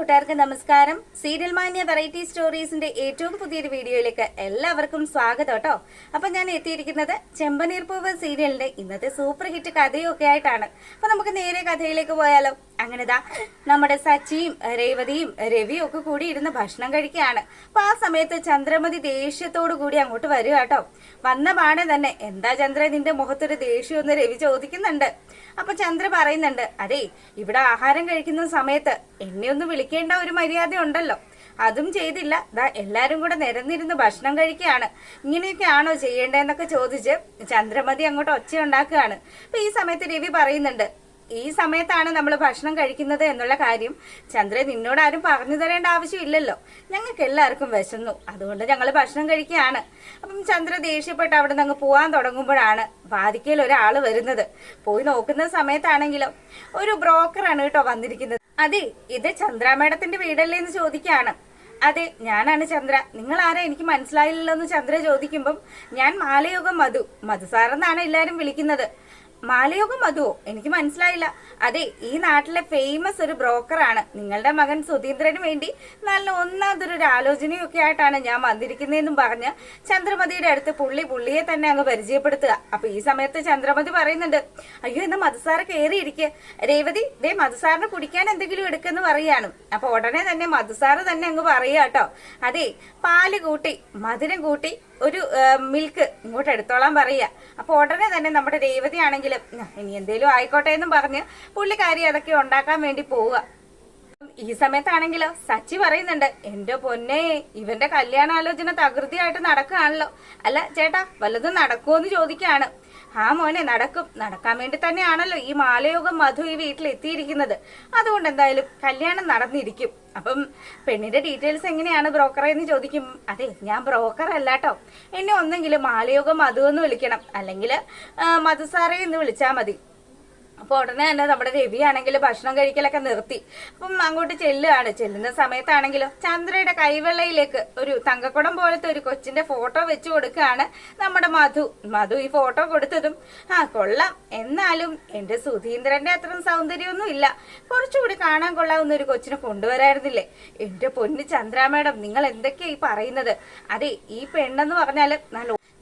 കൂട്ടുകാർക്ക് നമസ്കാരം. സീരിയൽ മാന്യ വെറൈറ്റി സ്റ്റോറീസിന്റെ ഏറ്റവും പുതിയൊരു വീഡിയോയിലേക്ക് എല്ലാവർക്കും സ്വാഗതം കേട്ടോ. അപ്പൊ ഞാൻ എത്തിയിരിക്കുന്നത് ചെമ്പനീർ പൂവ് സീരിയലിന്റെ ഇന്നത്തെ സൂപ്പർ ഹിറ്റ് കഥയൊക്കെ ആയിട്ടാണ്. അപ്പൊ നമുക്ക് നേരെ കഥയിലേക്ക് പോയാലോ. അങ്ങനെതാ നമ്മുടെ സച്ചിയും രേവതിയും രവിയും ഒക്കെ കൂടി ഇരുന്ന് ഭക്ഷണം കഴിക്കുകയാണ്. അപ്പൊ ആ സമയത്ത് ചന്ദ്രമതി ദേഷ്യത്തോടു കൂടി അങ്ങോട്ട് വരിക കേട്ടോ. വന്ന പാടെ തന്നെ എന്താ ചന്ദ്ര നിന്റെ മുഖത്തൊരു ദേഷ്യം എന്ന് രവി ചോദിക്കുന്നുണ്ട്. അപ്പൊ ചന്ദ്ര പറയുന്നുണ്ട്, അതെ ഇവിടെ ആഹാരം കഴിക്കുന്ന സമയത്ത് എന്നെ ഒന്ന് വിളിക്കേണ്ട ഒരു മര്യാദ ഉണ്ടല്ലോ, അതും ചെയ്തില്ല. എല്ലാരും കൂടെ നിരന്നിരുന്ന് ഭക്ഷണം കഴിക്കുകയാണ്. ഇങ്ങനെയൊക്കെയാണോ ചെയ്യേണ്ടതെന്നൊക്കെ ചോദിച്ച് ചന്ദ്രമതി അങ്ങോട്ട് ഒച്ച ഉണ്ടാക്കുകയാണ്. അപ്പൊ ഈ സമയത്ത് രവി പറയുന്നുണ്ട്, ഈ സമയത്താണ് നമ്മൾ ഭക്ഷണം കഴിക്കുന്നത് എന്നുള്ള കാര്യം ചന്ദ്ര നിന്നോട് ആരും പറഞ്ഞു തരേണ്ട ആവശ്യമില്ലല്ലോ, ഞങ്ങൾക്ക് എല്ലാവർക്കും വിശന്നു, അതുകൊണ്ട് ഞങ്ങൾ ഭക്ഷണം കഴിക്കുകയാണ്. അപ്പം ചന്ദ്ര ദേഷ്യപ്പെട്ട് അവിടെ നിന്ന് അങ്ങ് പോവാൻ തുടങ്ങുമ്പോഴാണ് വാതിക്കയിൽ ഒരാള് വരുന്നത്. പോയി നോക്കുന്ന സമയത്താണെങ്കിലോ ഒരു ബ്രോക്കറാണ് കേട്ടോ വന്നിരിക്കുന്നത്. അതെ ഇത് ചന്ദ്ര മേഡത്തിന്റെ വീടല്ലേ എന്ന് ചോദിക്കുകയാണ്. അതെ ഞാനാണ് ചന്ദ്ര, നിങ്ങൾ ആരാ എനിക്ക് മനസ്സിലായില്ലല്ലോ എന്ന് ചന്ദ്ര ചോദിക്കുമ്പം ഞാൻ മാലയോഗം മധു സാറെന്നാണ് എല്ലാരും വിളിക്കുന്നത്. മാലയോഗം മധുവോ? എനിക്ക് മനസ്സിലായില്ല. അതെ ഈ നാട്ടിലെ ഫേമസ് ഒരു ബ്രോക്കറാണ്. നിങ്ങളുടെ മകൻ സുധീന്ദ്രന് വേണ്ടി നല്ല ഒന്നാമതൊരു ആലോചനയൊക്കെ ആയിട്ടാണ് ഞാൻ വന്നിരിക്കുന്നതെന്നും പറഞ്ഞ് ചന്ദ്രമതിയുടെ അടുത്ത് പുള്ളിയെ തന്നെ അങ്ങ് പരിചയപ്പെടുത്തുക. അപ്പൊ ഈ സമയത്ത് ചന്ദ്രമതി പറയുന്നുണ്ട്, അയ്യോ എന്നാ മധുസാറ് കയറിയിരിക്കുക, രേവതി ദേ മധുസാറിന് കുടിക്കാൻ എന്തെങ്കിലും എടുക്കെന്ന് പറയാണ്. അപ്പൊ ഉടനെ തന്നെ മധുസാറ് തന്നെ അങ്ങ് പറയുക കേട്ടോ, അതെ പാല് കൂട്ടി മധുരം കൂട്ടി ഒരു മിൽക്ക് ഇങ്ങോട്ട് എടുത്തോളാൻ പറയുക. അപ്പൊ ഉടനെ തന്നെ നമ്മുടെ രേവതി ആണെങ്കിലും ഇനി എന്തേലും ആയിക്കോട്ടെ എന്നും പറഞ്ഞ് പുള്ളിക്കാരി അതൊക്കെ ഉണ്ടാക്കാൻ വേണ്ടി പോവുക. ഈ സമയത്താണെങ്കിലോ സച്ചി പറയുന്നുണ്ട്, എന്റെ പൊന്നെ ഇവന്റെ കല്യാണാലോചന തകൃതിയായിട്ട് നടക്കുകയാണല്ലോ. അല്ല ചേട്ടാ വല്ലതും നടക്കുമോന്ന് ചോദിക്കുകയാണ്. ആ മോനെ നടക്കാൻ വേണ്ടി തന്നെയാണല്ലോ ഈ മാലയോഗം മധു ഈ വീട്ടിൽ എത്തിയിരിക്കുന്നത്. അതുകൊണ്ട് എന്തായാലും കല്യാണം നടന്നിരിക്കും. അപ്പം പെണ്ണിന്റെ ഡീറ്റെയിൽസ് എങ്ങനെയാണ് ബ്രോക്കറെ എന്ന് ചോദിക്കും. അതെ ഞാൻ ബ്രോക്കർ അല്ലാട്ടോ, എന്നെ ഒന്നെങ്കിലും മാലയോഗം മധു എന്ന് വിളിക്കണം, അല്ലെങ്കിൽ മധുസാറെ എന്ന് വിളിച്ചാൽ മതി. അപ്പൊ ഉടനെ തന്നെ നമ്മുടെ രവി ആണെങ്കിൽ ഭക്ഷണം കഴിക്കലൊക്കെ നിർത്തി. അപ്പം അങ്ങോട്ട് ചെല്ലുന്ന സമയത്താണെങ്കിലോ ചന്ദ്രയുടെ കൈവെള്ളയിലേക്ക് ഒരു തങ്കക്കുടം പോലത്തെ ഒരു കൊച്ചിന്റെ ഫോട്ടോ വെച്ചു കൊടുക്കുകയാണ് നമ്മുടെ മധു ഈ ഫോട്ടോ കൊടുത്തതും കൊള്ളാം, എന്നാലും എന്റെ സുധീന്ദ്രന്റെ അത്രയും സൗന്ദര്യമൊന്നും ഇല്ല, കുറച്ചുകൂടി കാണാൻ കൊള്ളാവുന്ന ഒരു കൊച്ചിനെ കൊണ്ടുവരായിരുന്നില്ലേ. എന്റെ പൊന്നു ചന്ദ്ര മാഡം നിങ്ങൾ എന്തൊക്കെയാ ഈ പറയുന്നത്. അതെ ഈ പെണ്ണെന്ന് പറഞ്ഞാല്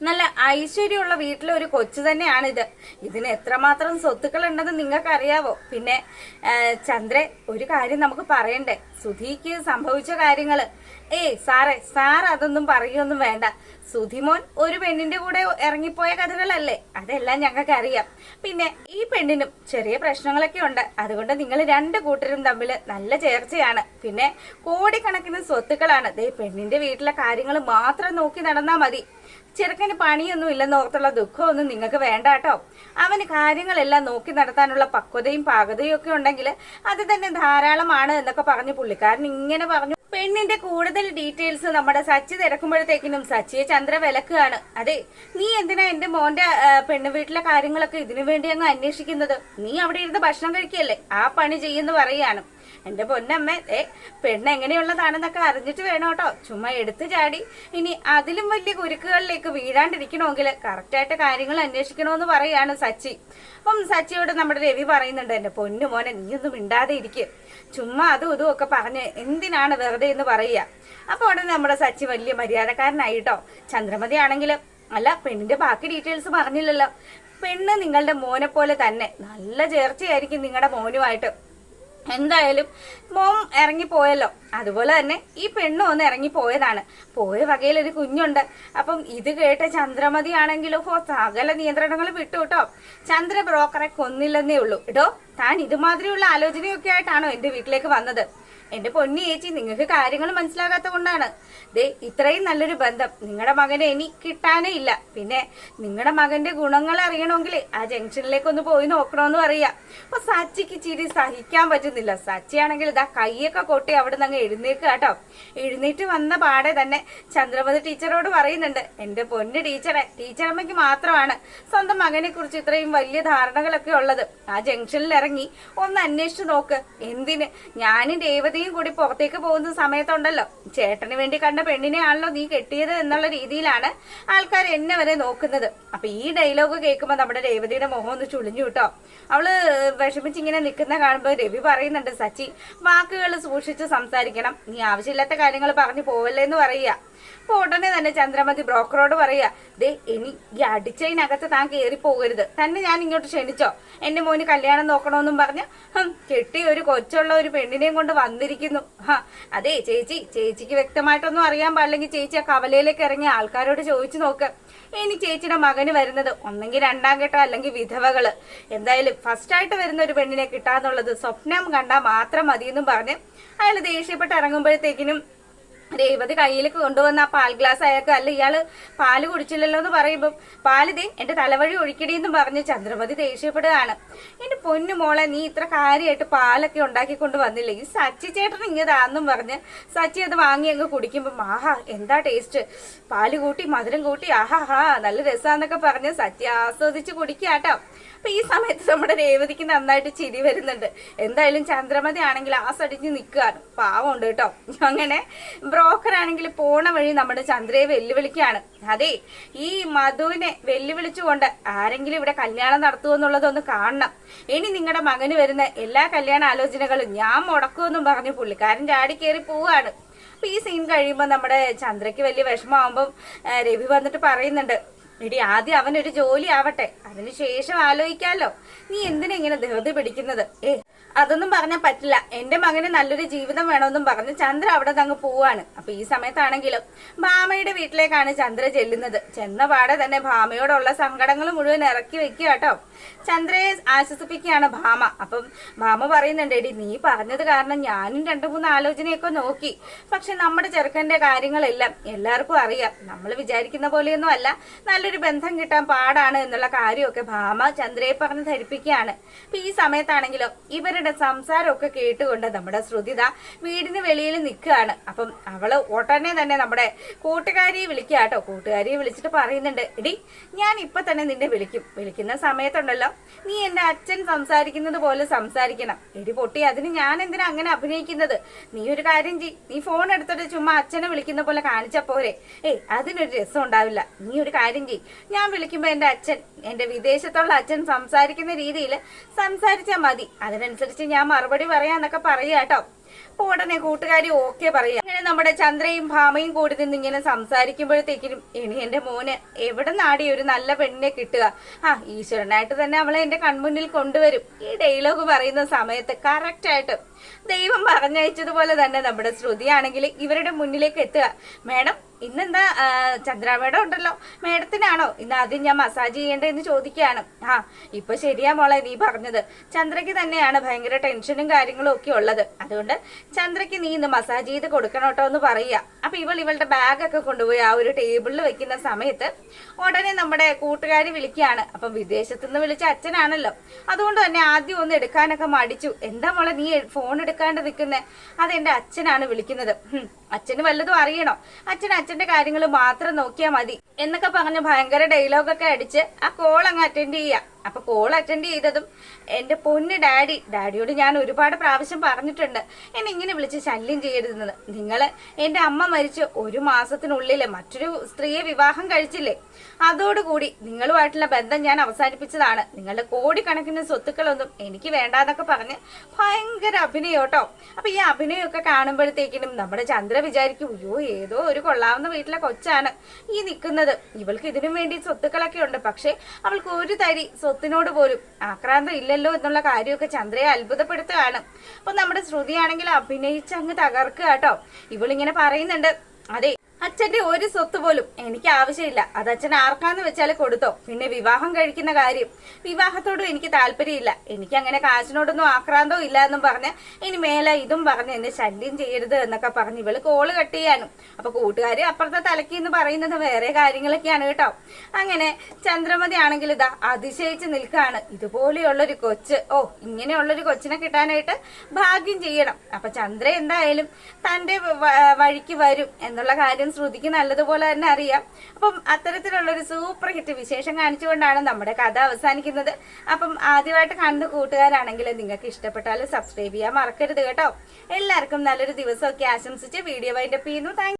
നല്ല ഐശ്വര്യമുള്ള വീട്ടിലെ ഒരു കൊച്ചു തന്നെയാണിത്. ഇതിന് എത്രമാത്രം സ്വത്തുക്കൾ ഉണ്ടെന്ന് നിങ്ങൾക്ക് അറിയാവോ. പിന്നെ ചന്ദ്ര ഒരു കാര്യം നമുക്ക് പറയണ്ടേ, സുധിക്ക് സംഭവിച്ച കാര്യങ്ങള് സാർ അതൊന്നും പറയുകയൊന്നും വേണ്ട. സുധിമോൻ ഒരു പെണ്ണിന്റെ കൂടെ ഇറങ്ങിപ്പോയ കഥകളല്ലേ, അതെല്ലാം ഞങ്ങൾക്ക് അറിയാം. പിന്നെ ഈ പെണ്ണിനും ചെറിയ പ്രശ്നങ്ങളൊക്കെ ഉണ്ട്, അതുകൊണ്ട് നിങ്ങൾ രണ്ട് കൂട്ടരും തമ്മിൽ നല്ല ചേർച്ചയാണ്. പിന്നെ കോടിക്കണക്കിന് സ്വത്തുക്കളാണ്. പെണ്ണിന്റെ വീട്ടിലെ കാര്യങ്ങൾ മാത്രം നോക്കി നടന്നാ മതി. ചെറുക്കന് പണിയൊന്നും ഇല്ലെന്ന് ഓർത്തുള്ള ദുഃഖമൊന്നും നിങ്ങൾക്ക് വേണ്ട കേട്ടോ. അവന് കാര്യങ്ങളെല്ലാം നോക്കി നടത്താനുള്ള പക്വതയും പാകതയും ഒക്കെ ഉണ്ടെങ്കിൽ അത് തന്നെ ധാരാളമാണ് എന്നൊക്കെ പറഞ്ഞ് പുള്ളിക്കാരൻ ഇങ്ങനെ പറഞ്ഞു. പെണ്ണിന്റെ കൂടുതൽ ഡീറ്റെയിൽസ് നമ്മുടെ സച്ചി തിരക്കുമ്പോഴത്തേക്കിനും സച്ചിയെ ചന്ദ്ര വിലക്കുകയാണ്. അതെ നീ എന്തിനാ എന്റെ മോന്റെ പെണ്ണു വീട്ടിലെ കാര്യങ്ങളൊക്കെ ഇതിനു വേണ്ടി അങ്ങ് അന്വേഷിക്കുന്നത്? നീ അവിടെ ഇരുന്ന് ഭക്ഷണം കഴിക്കല്ലേ, ആ പണി ചെയ്യുന്നു പറയാണ്. എന്റെ പൊന്നമ്മ പെണ്ണ് എങ്ങനെയുള്ളതാണെന്നൊക്കെ അറിഞ്ഞിട്ട് വേണം കേട്ടോ ചുമ്മാ എടുത്തു ചാടി ഇനി അതിലും വലിയ കുരുക്കുകളിലേക്ക് വീഴാണ്ടിരിക്കണമെങ്കിൽ കറക്റ്റായിട്ട് കാര്യങ്ങൾ അന്വേഷിക്കണമെന്ന് പറയാണ് സച്ചി. അപ്പം സച്ചിയോട് നമ്മുടെ രവി പറയുന്നുണ്ട്, എന്റെ പൊന്നു മോനെ നീയൊന്നും മിണ്ടാതെ ഇരിക്കുക, ചുമ്മാ അതും ഇതും ഒക്കെ പറഞ്ഞ് എന്തിനാണ് വെറുതെ എന്ന് പറയുക. അപ്പൊ ഉടനെ നമ്മുടെ സച്ചി വലിയ മര്യാദക്കാരനായി കേട്ടോ. ചന്ദ്രമതി ആണെങ്കിലും അല്ല പെണ്ണിന്റെ ബാക്കി ഡീറ്റെയിൽസ് പറഞ്ഞില്ലല്ലോ. പെണ്ണ് നിങ്ങളുടെ മോനെ പോലെ തന്നെ നല്ല ചേർച്ചയായിരിക്കും നിങ്ങളുടെ മോനുമായിട്ട്. എന്തായാലും മോൻ ഇറങ്ങിപ്പോയല്ലോ, അതുപോലെ തന്നെ ഈ പെണ്ണും ഒന്ന് ഇറങ്ങിപ്പോയതാണ്. പോയ വകയിൽ ഒരു കുഞ്ഞുണ്ട്. അപ്പം ഇത് കേട്ട ചന്ദ്രമതി ആണെങ്കിലോ സകല നിയന്ത്രണങ്ങൾ വിട്ടു കേട്ടോ. ചന്ദ്ര ബ്രോക്കറെ കൊന്നില്ലെന്നേ ഉള്ളൂ. ഇടോ താൻ ഇതുമാതിരിയുള്ള ആലോചനയൊക്കെ ആയിട്ടാണോ എന്റെ വീട്ടിലേക്ക് വന്നത്? എന്റെ പൊന്നി ചേച്ചി നിങ്ങൾക്ക് കാര്യങ്ങൾ മനസ്സിലാകാത്ത കൊണ്ടാണ് ഇത്രയും നല്ലൊരു ബന്ധം നിങ്ങളുടെ മകനെ ഇനി കിട്ടാനേ ഇല്ല. പിന്നെ നിങ്ങളുടെ മകന്റെ ഗുണങ്ങൾ അറിയണമെങ്കിൽ ആ ജംഗ്ഷനിലേക്ക് ഒന്ന് പോയി നോക്കണമെന്ന് പറയാ. അപ്പൊ സച്ചിക്ക് ചിരി സഹിക്കാൻ പറ്റുന്നില്ല. സച്ചിയാണെങ്കിൽ ഇതാ കൈയൊക്കെ കൊട്ടി അവിടെ നിന്ന് അങ്ങ് എഴുന്നേൽക്കുക കേട്ടോ. എഴുന്നേറ്റ് വന്ന പാടെ തന്നെ ചന്ദ്രമതി ടീച്ചറോട് പറയുന്നുണ്ട്, എന്റെ പൊന്ന് ടീച്ചറമ്മയ്ക്ക് മാത്രമാണ് സ്വന്തം മകനെ കുറിച്ച് ഇത്രയും വലിയ ധാരണകളൊക്കെ ഉള്ളത്. ആ ജംഗ്ഷനിൽ ഇറങ്ങി ഒന്ന് അന്വേഷിച്ചു നോക്ക്. എന്തിന് ഞാനും രേവതി ഭാര്യയും കൂടി പുറത്തേക്ക് പോകുന്ന സമയത്തുണ്ടല്ലോ, ചേട്ടന് വേണ്ടി കണ്ട പെണ്ണിനെയാണല്ലോ നീ കെട്ടിയത് എന്നുള്ള രീതിയിലാണ് ആൾക്കാർ എന്നെ വരെ നോക്കുന്നത്. അപ്പൊ ഈ ഡയലോഗ് കേൾക്കുമ്പോ നമ്മുടെ രേവതിയുടെ മുഖം ഒന്ന് ചുളിഞ്ഞു കേട്ടോ. അവള് വിഷമിച്ചിങ്ങനെ നിൽക്കുന്ന കാണുമ്പോൾ രവി പറയുന്നുണ്ട്, സച്ചി വാക്കുകൾ സൂക്ഷിച്ച് സംസാരിക്കണം, നീ ആവശ്യമില്ലാത്ത കാര്യങ്ങൾ പറഞ്ഞു പോവല്ലേ എന്ന് പറയുക. അപ്പൊ ഉടനെ തന്നെ ചന്ദ്രമതി ബ്രോക്കറോട് പറയുക, ദേ ഇനി ഈ അടിച്ചതിനകത്ത് താൻ കയറി പോകരുത്, തന്നെ ഞാൻ ഇങ്ങോട്ട് ക്ഷണിച്ചോ, എന്റെ മോന് കല്യാണം നോക്കണമെന്നും പറഞ്ഞ് കെട്ടി ഒരു കൊച്ചുള്ള ഒരു പെണ്ണിനെയും കൊണ്ട് വന്നിരിക്കുന്നു. അതെ ചേച്ചിക്ക് വ്യക്തമായിട്ടൊന്നും അറിയാൻ പാടില്ലെങ്കിൽ ചേച്ചി ആ കവലയിലേക്ക് ഇറങ്ങിയ ആൾക്കാരോട് ചോദിച്ചു നോക്ക്. ഇനി ചേച്ചിയുടെ മകന് വരുന്നത് ഒന്നെങ്കിൽ രണ്ടാം ഘട്ടം അല്ലെങ്കിൽ വിധവകള്. എന്തായാലും ഫസ്റ്റ് ആയിട്ട് വരുന്ന ഒരു പെണ്ണിനെ കിട്ടാന്നുള്ളത് സ്വപ്നം കണ്ടാൽ മാത്രം മതിയെന്നും പറഞ്ഞ് അയാൾ ദേഷ്യപ്പെട്ട് ഇറങ്ങുമ്പോഴത്തേക്കിനും രേവതി കയ്യിലേക്ക് കൊണ്ടുവന്ന ആ പാൽ ഗ്ലാസ് അയാൾക്ക്, അല്ല ഇയാള് പാല് കുടിച്ചില്ലല്ലോ എന്ന് പറയുമ്പോൾ, പാലിതേ എന്റെ തലവഴി ഒഴിക്കടിയെന്നും പറഞ്ഞ് ചന്ദ്രമതി ദേഷ്യപ്പെടുകയാണ്. എന്റെ പൊന്നു മോളെ, നീ ഇത്ര കാര്യമായിട്ട് പാലൊക്കെ ഉണ്ടാക്കിക്കൊണ്ട് വന്നില്ലേ, ഈ സച്ചി ചേട്ടൻ ഇങ്ങതാന്നും പറഞ്ഞ് സച്ചി അത് വാങ്ങി അങ്ങ് കുടിക്കുമ്പോൾ, ആഹാ എന്താ ടേസ്റ്റ്, പാല് കൂട്ടി മധുരം കൂട്ടി, ആഹാ നല്ല രസാന്നൊക്കെ പറഞ്ഞ് സച്ചി ആസ്വദിച്ച് കുടിക്കാട്ടോ. അപ്പൊ ഈ സമയത്ത് നമ്മുടെ രേവതിക്ക് നന്നായിട്ട് ചിരി വരുന്നുണ്ട്. എന്തായാലും ചന്ദ്രമതി ആണെങ്കിൽ ആസ്വദിച്ച് നിൽക്കുകയാണ്, പാവമുണ്ട് കേട്ടോ. അങ്ങനെ ബ്രോക്കർ ആണെങ്കിൽ പോണ വഴി നമ്മുടെ ചന്ദ്രയെ വെല്ലുവിളിക്കുകയാണ്. അതെ, ഈ മധുവിനെ വെല്ലുവിളിച്ചുകൊണ്ട് ആരെങ്കിലും ഇവിടെ കല്യാണം നടത്തുമെന്നുള്ളതൊന്ന് കാണണം. ഇനി നിങ്ങളുടെ മകന് വരുന്ന എല്ലാ കല്യാണ ആലോചനകളും ഞാൻ മുടക്കുമെന്നും പറഞ്ഞ് പുള്ളിക്കാരൻ ചാടി കയറി പോവുകയാണ്. അപ്പൊ ഈ സീൻ കഴിയുമ്പോൾ നമ്മുടെ ചന്ദ്രയ്ക്ക് വലിയ വിഷമമാകുമ്പം രവി വന്നിട്ട് പറയുന്നുണ്ട്, എടി ആദ്യം അവനൊരു ജോലി ആവട്ടെ, അതിനുശേഷം ആലോചിക്കാലോ, നീ എന്തിനാ ഇങ്ങനെ ധൃതി പിടിക്കുന്നത്? അതൊന്നും പറഞ്ഞാൽ പറ്റില്ല, എന്റെ മകന് നല്ലൊരു ജീവിതം വേണമെന്നും പറഞ്ഞ് ചന്ദ്ര അവിടെ അങ്ങ് പോവാണ്. അപ്പൊ ഈ സമയത്താണെങ്കിലും ഭാമയുടെ വീട്ടിലേക്കാണ് ചന്ദ്ര ചെല്ലുന്നത്. ചെന്ന പാടെ തന്നെ ഭാമയോടുള്ള സങ്കടങ്ങൾ മുഴുവൻ ഇറക്കി വെക്കുക കേട്ടോ. ചന്ദ്രയെ ആശ്വസിപ്പിക്കുകയാണ് ഭാമ. അപ്പം ഭാമ പറയുന്നുണ്ട്, എടി നീ പറഞ്ഞത് കാരണം ഞാനും 2-3 ആലോചനയൊക്കെ നോക്കി, പക്ഷെ നമ്മുടെ ചെറുക്കന്റെ കാര്യങ്ങളെല്ലാം എല്ലാവർക്കും അറിയാം, നമ്മൾ വിചാരിക്കുന്ന പോലെയൊന്നും അല്ല, നല്ലൊരു ബന്ധം കിട്ടാൻ പാടാണ് എന്നുള്ള കാര്യമൊക്കെ ഭാമ ചന്ദ്രയെ പറഞ്ഞ് ധരിപ്പിക്കുകയാണ്. അപ്പൊ ഈ സമയത്താണെങ്കിലോ ഇവരുടെ സംസാരമൊക്കെ കേട്ടുകൊണ്ട് നമ്മുടെ ശ്രുതിത വീടിന് വെളിയിൽ നിൽക്കുകയാണ്. അപ്പം അവള് ഉടനെ തന്നെ നമ്മുടെ കൂട്ടുകാരിയെ വിളിക്കുക കേട്ടോ. കൂട്ടുകാരിയെ വിളിച്ചിട്ട് പറയുന്നുണ്ട്, എടി ഞാൻ ഇപ്പൊ തന്നെ നിന്നെ വിളിക്കുന്ന സമയത്തുണ്ടല്ലോ, നീ എന്റെ അച്ഛൻ സംസാരിക്കുന്നത് പോലെ സംസാരിക്കണം. എടി പൊട്ടി, അതിന് ഞാൻ എന്തിനാ അങ്ങനെ അഭിനയിക്കുന്നത്? നീ ഒരു കാര്യം ചെയ്യ്, നീ ഫോൺ എടുത്തിട്ട് ചുമ്മാ അച്ഛനെ വിളിക്കുന്ന പോലെ കാണിച്ച പോരെ. അതിനൊരു രസം ഉണ്ടാവില്ല. നീ ഒരു കാര്യം ചെയ്യ്, ഞാൻ വിളിക്കുമ്പോ എന്റെ വിദേശത്തുള്ള അച്ഛൻ സംസാരിക്കുന്ന രീതിയിൽ സംസാരിച്ചാൽ മതി, അതിനനുസരിച്ച് ഞാൻ മറുപടി പറയാന്നൊക്കെ പറയാ കേട്ടോ. അപ്പൊ ഉടനെ കൂട്ടുകാരി ഓക്കെ പറയാ. ഇങ്ങനെ നമ്മുടെ ചന്ദ്രയും ഭാമയും കൂടി നിന്ന് ഇങ്ങനെ സംസാരിക്കുമ്പോഴത്തേക്കിനും ഇനി എന്റെ മോന് എവിടെ നാടി ഒരു നല്ല പെണ്ണിനെ കിട്ടുക, ഈശ്വരനായിട്ട് തന്നെ അവളെ എന്റെ കൺമുന്നിൽ കൊണ്ടുവരും. ഈ ഡയലോഗ് പറയുന്ന സമയത്ത് കറക്റ്റ് ആയിട്ട് ദൈവം പറഞ്ഞയച്ചതുപോലെ തന്നെ നമ്മുടെ ശ്രുതിയാണെങ്കിൽ ഇവരുടെ മുന്നിലേക്ക് എത്തുക. മേഡം ഇന്നെന്താ ചന്ദ്രാമേടം ഉണ്ടല്ലോ, മേഡത്തിനാണോ ഇന്ന് ആദ്യം ഞാൻ മസാജ് ചെയ്യേണ്ടതെന്ന് ചോദിക്കുകയാണ്. ഇപ്പൊ ശരിയാ മോളെ നീ പറഞ്ഞത്, ചന്ദ്രയ്ക്ക് തന്നെയാണ് ഭയങ്കര ടെൻഷനും കാര്യങ്ങളും ഒക്കെ ഉള്ളത്, അതുകൊണ്ട് ചന്ദ്രയ്ക്ക് നീ ഇന്ന് മസാജ് ചെയ്ത് കൊടുക്കണോട്ടോ എന്ന് പറയുക. അപ്പൊ ഇവളുടെ ബാഗൊക്കെ കൊണ്ടുപോയി ആ ഒരു ടേബിളിൽ വെക്കുന്ന സമയത്ത് ഉടനെ നമ്മുടെ കൂട്ടുകാരി വിളിക്കുകയാണ്. അപ്പം വിദേശത്തുനിന്ന് വിളിച്ച അച്ഛനാണല്ലോ, അതുകൊണ്ട് തന്നെ ആദ്യം ഒന്ന് എടുക്കാനൊക്കെ മടിച്ചു. എന്താ മോളെ നീ ഫോൺ എടുക്കാണ്ട് നിൽക്കുന്നേ? അതെന്റെ അച്ഛനാണ് വിളിക്കുന്നത്. അച്ഛന് വല്ലതും അറിയണോ? അച്ഛന്റെ കാര്യങ്ങൾ മാത്രം നോക്കിയാൽ മതി എന്നൊക്കെ പറഞ്ഞ് ഭയങ്കര ഡയലോഗൊക്കെ അടിച്ച് ആ കോൾ അങ്ങ് അറ്റൻഡ് ചെയ്യുക. അപ്പൊ കോൾ അറ്റൻഡ് ചെയ്തതും എന്റെ പൊന്ന് ഡാഡിയോട് ഞാൻ ഒരുപാട് പ്രാവശ്യം പറഞ്ഞിട്ടുണ്ട്, എന്നെ ഇങ്ങനെ വിളിച്ച് ശല്യം ചെയ്യരുതെന്ന്. നിങ്ങള് എന്റെ അമ്മ മരിച്ച് 1 മാസത്തിനുള്ളിൽ മറ്റൊരു സ്ത്രീയെ വിവാഹം കഴിച്ചില്ലേ, അതോടുകൂടി നിങ്ങളുമായിട്ടുള്ള ബന്ധം ഞാൻ അവസാനിപ്പിച്ചതാണ്. നിങ്ങളുടെ കോടിക്കണക്കിന് സ്വത്തുക്കളൊന്നും എനിക്ക് വേണ്ടാന്നൊക്കെ പറഞ്ഞ് ഭയങ്കര അഭിനയോട്ടോ. അപ്പൊ ഈ അഭിനയമൊക്കെ കാണുമ്പോഴത്തേക്കിനും നമ്മുടെ ചന്ദ്ര വിചാരിക്കും, അയ്യോ ഏതോ ഒരു കൊള്ളാവുന്ന വീട്ടിലെ കൊച്ചാണ് ഈ നിൽക്കുന്നത്, ഇവൾക്ക് ഇതിനും വേണ്ടി സ്വത്തുക്കളൊക്കെ ഉണ്ട്, പക്ഷെ അവൾക്ക് ഒരു തരി സ്വത്തിനോട് പോലും ആക്രാന്തം ഇല്ലല്ലോ എന്നുള്ള കാര്യമൊക്കെ ചന്ദ്രയെ അത്ഭുതപ്പെടുത്തുകയാണ്. അപ്പൊ നമ്മുടെ ശ്രുതിയാണെങ്കിൽ അഭിനയിച്ച് അങ്ങ് തകർക്കുക കേട്ടോ. ഇവളിങ്ങനെ പറയുന്നുണ്ട്, അതെ അച്ഛന്റെ ഒരു സ്വത്ത് പോലും എനിക്ക് ആവശ്യമില്ല, അത് അച്ഛൻ ആർക്കാന്ന് വെച്ചാൽ കൊടുത്തോ. പിന്നെ വിവാഹം കഴിക്കുന്ന കാര്യം, വിവാഹത്തോടും എനിക്ക് താല്പര്യമില്ല, എനിക്ക് അങ്ങനെ കാശിനോടൊന്നും ആക്രാന്തവും ഇല്ല എന്നും പറഞ്ഞ് ഇനി മേലെ ഇതും പറഞ്ഞ് എന്നെ ശല്യം ചെയ്യരുത് എന്നൊക്കെ പറഞ്ഞ് ഇവള് കോള് കട്ട് ചെയ്യാനും. അപ്പൊ കൂട്ടുകാര് അപ്പുറത്തെ തലക്കി എന്ന് പറയുന്നത് വേറെ കാര്യങ്ങളൊക്കെയാണ് കേട്ടോ. അങ്ങനെ ചന്ദ്രമതി ആണെങ്കിൽ ഇതാ അതിശയിച്ച് നിൽക്കുകയാണ്. ഇതുപോലെയുള്ളൊരു കൊച്ച്, ഇങ്ങനെയുള്ളൊരു കൊച്ചിനെ കിട്ടാനായിട്ട് ഭാഗ്യം ചെയ്യണം. അപ്പൊ ചന്ദ്ര എന്തായാലും തന്റെ വഴിക്ക് വരും എന്നുള്ള കാര്യം ശ്രുതിക്ക് നല്ലതുപോലെ തന്നെ അറിയാം. അപ്പം അത്തരത്തിലുള്ളൊരു സൂപ്പർ ഹിറ്റ് വിശേഷം കാണിച്ചുകൊണ്ടാണ് നമ്മുടെ കഥ അവസാനിക്കുന്നത്. അപ്പം ആദ്യമായിട്ട് കാണുന്ന കൂട്ടുകാരാണെങ്കിൽ നിങ്ങൾക്ക് ഇഷ്ടപ്പെട്ടാലും സബ്സ്ക്രൈബ് ചെയ്യാൻ മറക്കരുത് കേട്ടോ. എല്ലാവർക്കും നല്ലൊരു ദിവസമൊക്കെ ആശംസിച്ച് വീഡിയോ വൈൻഡപ്പ് ചെയ്യുന്നു. താങ്ക്